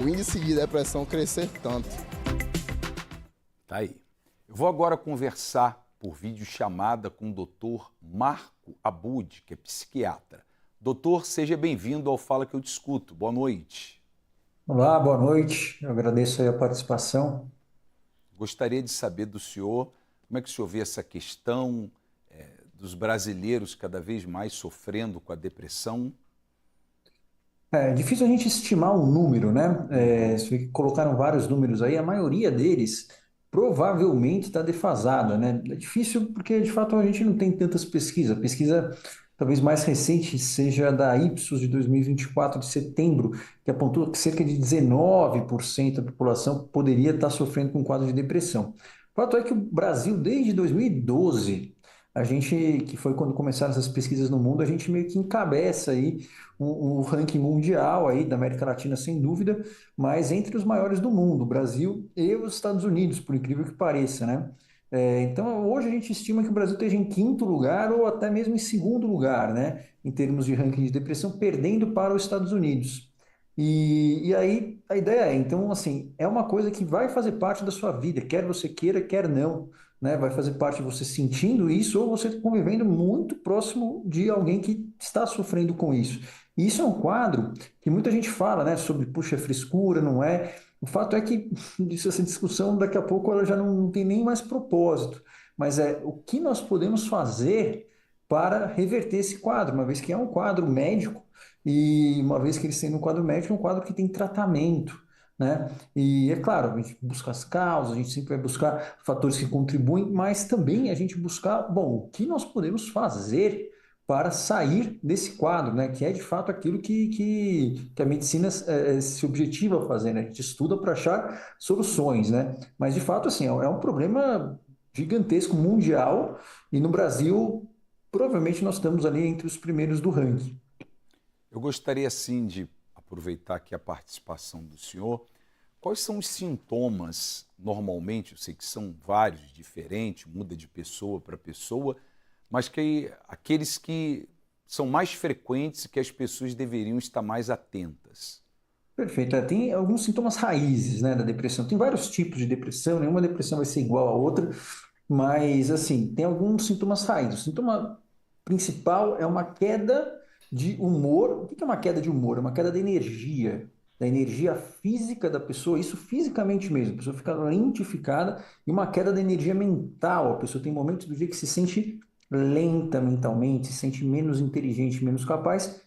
o índice de depressão crescer tanto. Tá aí. Eu vou agora conversar por videochamada com o doutor Marco Abud, que é psiquiatra. Doutor, seja bem-vindo ao Fala Que Eu Discuto. Boa noite. Olá, boa noite. Eu agradeço aí a participação. Gostaria de saber do senhor como é que o senhor vê essa questão dos brasileiros cada vez mais sofrendo com a depressão. É difícil a gente estimar um número, né? Se colocaram vários números aí, a maioria deles provavelmente está defasada, né? É difícil porque, de fato, a gente não tem tantas pesquisas. A pesquisa talvez mais recente seja da Ipsos de 2024, de setembro, que apontou que cerca de 19% da população poderia estar sofrendo com um quadro de depressão. O fato é que o Brasil, desde 2012, a gente, que foi quando começaram essas pesquisas no mundo, a gente meio que encabeça aí o ranking mundial aí da América Latina, sem dúvida, mas entre os maiores do mundo, o Brasil e os Estados Unidos, por incrível que pareça, né? Então, hoje a gente estima que o Brasil esteja em quinto lugar ou até mesmo em segundo lugar, né? Em termos de ranking de depressão, perdendo para os Estados Unidos. E aí a ideia é, então, assim, é uma coisa que vai fazer parte da sua vida, quer você queira, quer não, né? Vai fazer parte de você sentindo isso ou você convivendo muito próximo de alguém que está sofrendo com isso. E isso é um quadro que muita gente fala, né, sobre, puxa, é frescura, não é? O fato é que essa discussão, daqui a pouco, ela já não tem nem mais propósito. Mas é o que nós podemos fazer para reverter esse quadro, uma vez que é um quadro médico, e uma vez que ele sendo um quadro médico, é um quadro que tem tratamento, né? E é claro, a gente busca as causas, a gente sempre vai buscar fatores que contribuem, mas também a gente buscar, bom, o que nós podemos fazer para sair desse quadro, né? Que é de fato aquilo que a medicina se objetiva a fazer, né? A gente estuda para achar soluções, né? Mas de fato, assim, é um problema gigantesco mundial e no Brasil, provavelmente nós estamos ali entre os primeiros do ranking. Eu gostaria, sim, de aproveitar aqui a participação do senhor. Quais são os sintomas, normalmente, eu sei que são vários, diferentes, muda de pessoa para pessoa, mas que aqueles que são mais frequentes e que as pessoas deveriam estar mais atentas? Perfeito. Tem alguns sintomas raízes, né, da depressão. Tem vários tipos de depressão, nenhuma depressão vai ser igual a outra, mas, assim, tem alguns sintomas raízes. O sintoma principal é uma queda de humor. O que é uma queda de humor? É uma queda da energia física da pessoa, isso fisicamente mesmo. A pessoa fica lentificada e uma queda da energia mental. A pessoa tem momentos do dia que se sente lenta mentalmente, se sente menos inteligente, menos capaz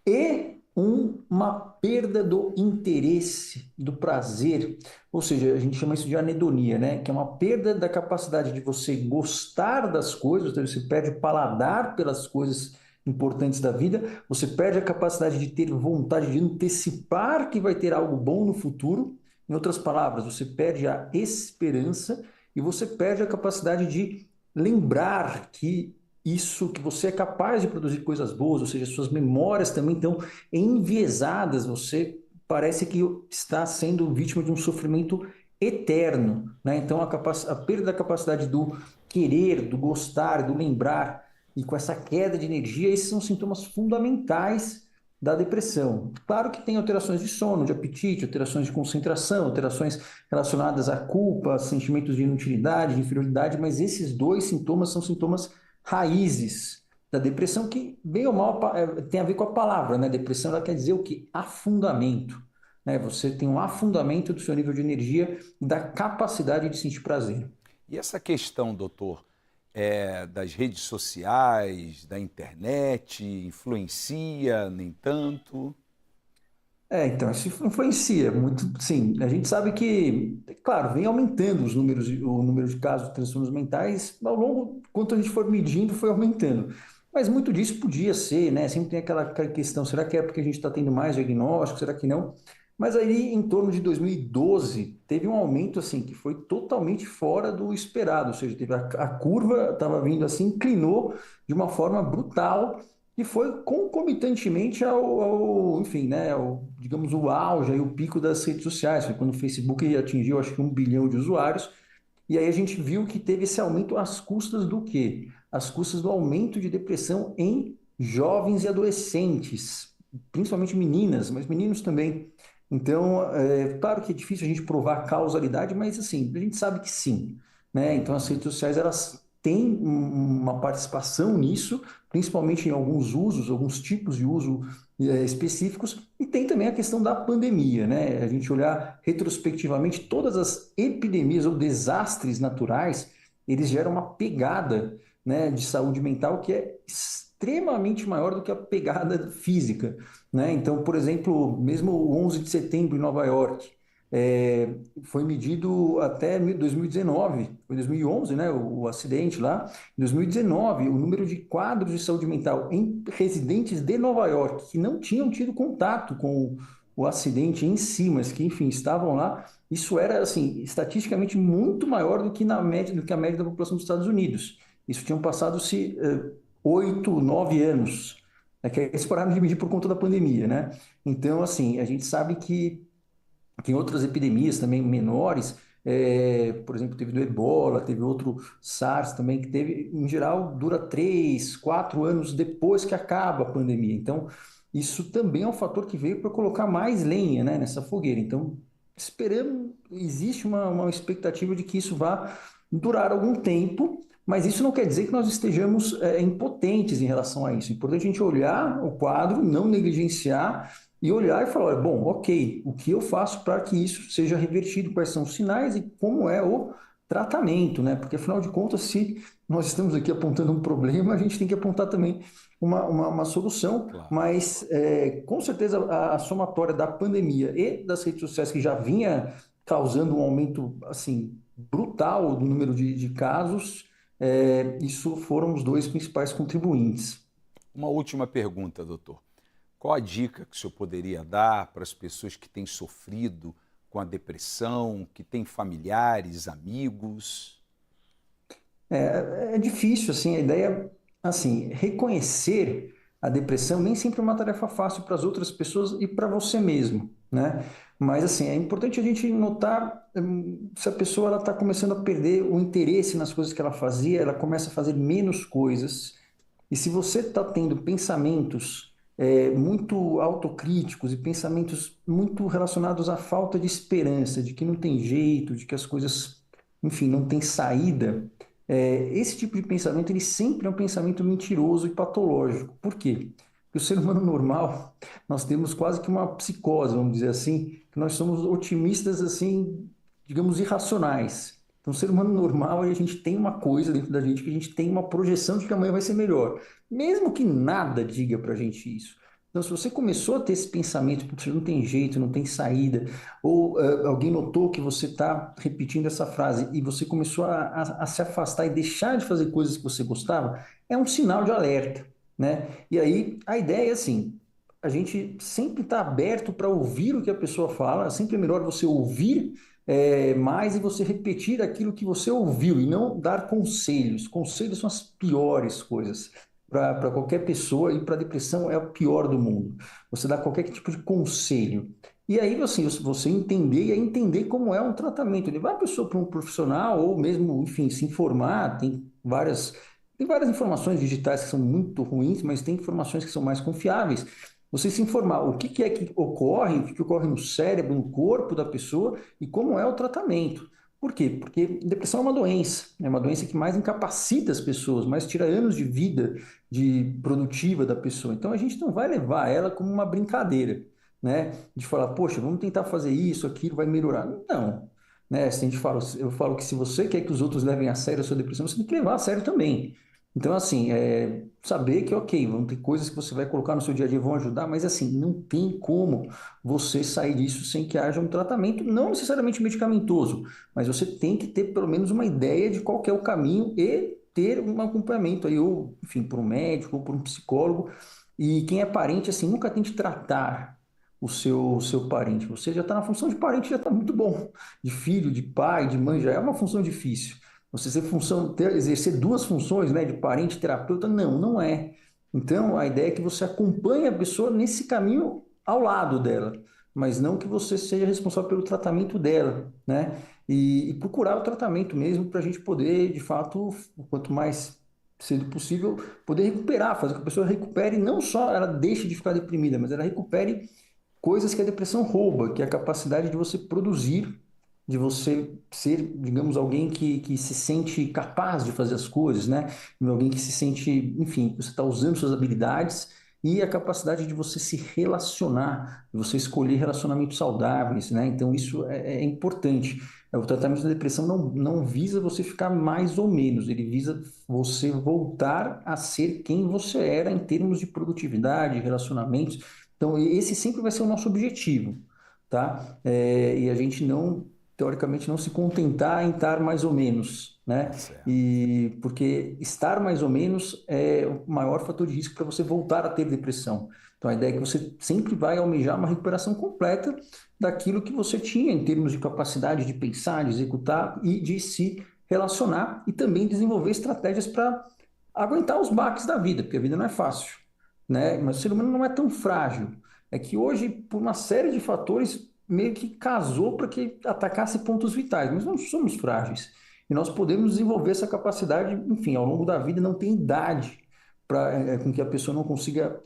e uma perda do interesse, do prazer, ou seja, a gente chama isso de anedonia, né? Que é uma perda da capacidade de você gostar das coisas, então você perde o paladar pelas coisas importantes da vida, você perde a capacidade de ter vontade de antecipar que vai ter algo bom no futuro. Em outras palavras, você perde a esperança e você perde a capacidade de lembrar que isso, que você é capaz de produzir coisas boas, ou seja, suas memórias também estão enviesadas, você parece que está sendo vítima de um sofrimento eterno, né? Então a perda da capacidade do querer, do gostar, do lembrar, e com essa queda de energia, esses são sintomas fundamentais da depressão. Claro que tem alterações de sono, de apetite, alterações de concentração, alterações relacionadas à culpa, sentimentos de inutilidade, de inferioridade, mas esses dois sintomas são sintomas raízes da depressão que, bem ou mal, tem a ver com a palavra, né? Depressão, ela quer dizer o quê? Afundamento, né? Você tem um afundamento do seu nível de energia e da capacidade de sentir prazer. E essa questão, doutor, das redes sociais, da internet, influencia, nem tanto? Então, isso influencia muito, sim. A gente sabe que, claro, vem aumentando os números, o número de casos de transtornos mentais, ao longo, quanto a gente for medindo, foi aumentando. Mas muito disso podia ser, né? Sempre tem aquela questão, será que é porque a gente está tendo mais diagnóstico, será que não? Mas aí, em torno de 2012, teve um aumento, assim, que foi totalmente fora do esperado, ou seja, a curva estava vindo assim, inclinou de uma forma brutal, e foi concomitantemente enfim, né, digamos, o auge, aí, o pico das redes sociais, foi quando o Facebook atingiu, acho que 1 bilhão de usuários, e aí a gente viu que teve esse aumento às custas do quê? Às custas do aumento de depressão em jovens e adolescentes, principalmente meninas, mas meninos também. Então, claro que é difícil a gente provar a causalidade, mas assim, a gente sabe que sim, né? Então, as redes sociais, elas têm uma participação nisso, principalmente em alguns usos, alguns tipos de uso específicos, e tem também a questão da pandemia, né? A gente olhar retrospectivamente, todas as epidemias ou desastres naturais, eles geram uma pegada, né, de saúde mental que é extremamente maior do que a pegada física, né? Então, por exemplo, mesmo o 11 de setembro em Nova York, foi medido até 2019, foi 2011, né, o acidente lá. Em 2019, o número de quadros de saúde mental em residentes de Nova York que não tinham tido contato com o acidente em si, mas que, enfim, estavam lá, isso era, assim, estatisticamente muito maior do que na média, do que a média da população dos Estados Unidos. Isso tinham passado-se 8, 9 anos, que eles pararam de medir por conta da pandemia, né? Então, assim, a gente sabe que tem outras epidemias também menores, por exemplo, teve do Ebola, teve outro SARS também, que teve, em geral, dura 3, 4 anos depois que acaba a pandemia. Então, isso também é um fator que veio para colocar mais lenha, né, nessa fogueira. Então, esperamos, existe uma expectativa de que isso vá durar algum tempo, mas isso não quer dizer que nós estejamos impotentes em relação a isso. É importante a gente olhar o quadro, não negligenciar e olhar e falar, olha, bom, ok, o que eu faço para que isso seja revertido, quais são os sinais e como é o tratamento, né? Porque afinal de contas, se nós estamos aqui apontando um problema, a gente tem que apontar também uma solução, Claro. mas com certeza a somatória da pandemia e das redes sociais que já vinha causando um aumento assim brutal do número de casos, isso foram os dois principais contribuintes. Uma última pergunta, doutor. Qual a dica que o senhor poderia dar para as pessoas que têm sofrido com a depressão, que têm familiares, amigos? É difícil, assim, a ideia, assim, reconhecer a depressão nem sempre é uma tarefa fácil para as outras pessoas e para você mesmo, né? Mas, assim, é importante a gente notar se a pessoa ela está começando a perder o interesse nas coisas que ela fazia, ela começa a fazer menos coisas, e se você está tendo pensamentos muito autocríticos e pensamentos muito relacionados à falta de esperança, de que não tem jeito, de que as coisas, enfim, não tem saída, esse tipo de pensamento ele sempre é um pensamento mentiroso e patológico. Por quê? Porque o ser humano normal, nós temos quase que uma psicose, vamos dizer assim, que nós somos otimistas, assim, digamos, irracionais. Então, o ser humano normal, a gente tem uma coisa dentro da gente que a gente tem uma projeção de que amanhã vai ser melhor, mesmo que nada diga para a gente isso. Então, se você começou a ter esse pensamento, porque não tem jeito, não tem saída, ou alguém notou que você está repetindo essa frase e você começou a se afastar e deixar de fazer coisas que você gostava, é um sinal de alerta, né? E aí, a ideia é assim, a gente sempre está aberto para ouvir o que a pessoa fala, sempre é melhor você ouvir mais e você repetir aquilo que você ouviu e não dar conselhos. Conselhos são as piores coisas para qualquer pessoa e para a depressão é o pior do mundo. Você dá qualquer tipo de conselho. E aí, assim, você entender e entender como é um tratamento. Levar a pessoa para um profissional ou mesmo, enfim, se informar. Tem várias informações digitais que são muito ruins, mas tem informações que são mais confiáveis. Você se informar o que é que ocorre, o que ocorre no cérebro, no corpo da pessoa e como é o tratamento. Por quê? Porque depressão é uma doença que mais incapacita as pessoas, mais tira anos de vida produtiva da pessoa. Então a gente não vai levar ela como uma brincadeira, né? De falar, poxa, vamos tentar fazer isso, aquilo, vai melhorar. Não, né? Se a gente fala, eu falo que se você quer que os outros levem a sério a sua depressão, você tem que levar a sério também. Então, assim, saber que, ok, vão ter coisas que você vai colocar no seu dia a dia vão ajudar, mas, assim, não tem como você sair disso sem que haja um tratamento, não necessariamente medicamentoso, mas você tem que ter pelo menos uma ideia de qual que é o caminho e ter um acompanhamento aí, ou, enfim, por um médico ou por um psicólogo. E quem é parente, assim, nunca tente tratar o seu parente. Você já está na função de parente, já está muito bom. De filho, de pai, de mãe, já é uma função difícil. Você exercer duas funções, né, de parente e terapeuta, não é. Então, a ideia é que você acompanhe a pessoa nesse caminho ao lado dela, mas não que você seja responsável pelo tratamento dela, né? E procurar o tratamento mesmo para a gente poder, de fato, quanto mais cedo possível, poder recuperar, fazer com que a pessoa recupere, não só ela deixe de ficar deprimida, mas ela recupere coisas que a depressão rouba, que é a capacidade de você produzir, de você ser, digamos, alguém que se sente capaz de fazer as coisas, né? Alguém que se sente, enfim, você está usando suas habilidades e a capacidade de você se relacionar, de você escolher relacionamentos saudáveis, né? Então, isso é importante. O tratamento da depressão não visa você ficar mais ou menos, ele visa você voltar a ser quem você era em termos de produtividade, relacionamentos. Então, esse sempre vai ser o nosso objetivo, tá? E a gente não, teoricamente, não se contentar em estar mais ou menos, né? Tá certo. E porque estar mais ou menos é o maior fator de risco para você voltar a ter depressão. Então, a ideia é que você sempre vai almejar uma recuperação completa daquilo que você tinha em termos de capacidade de pensar, de executar e de se relacionar e também desenvolver estratégias para aguentar os baques da vida, porque a vida não é fácil, né? Mas o ser humano não é tão frágil. É que hoje, por uma série de fatores, meio que casou para que atacasse pontos vitais, mas nós não somos frágeis. E nós podemos desenvolver essa capacidade, enfim, ao longo da vida, não tem idade para com que a pessoa não consiga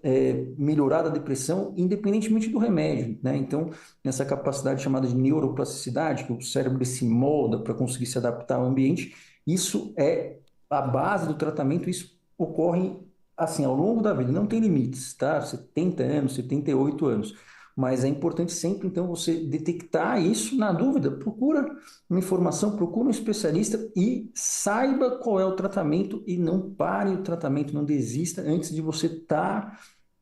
melhorar da depressão, independentemente do remédio, né? Então, nessa capacidade chamada de neuroplasticidade, que o cérebro se molda para conseguir se adaptar ao ambiente, isso é a base do tratamento, isso ocorre assim ao longo da vida, não tem limites, tá? 70 anos, 78 anos. Mas é importante sempre, então, você detectar isso. Na dúvida, procura uma informação, procura um especialista e saiba qual é o tratamento e não pare o tratamento, não desista antes de você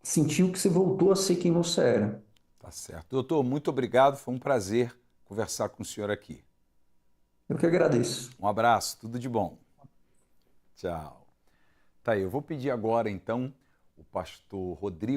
sentir que você voltou a ser quem você era. Tá certo. Doutor, muito obrigado. Foi um prazer conversar com o senhor aqui. Eu que agradeço. Um abraço, tudo de bom. Tchau. Tá aí, eu vou pedir agora, então, o pastor Rodrigo.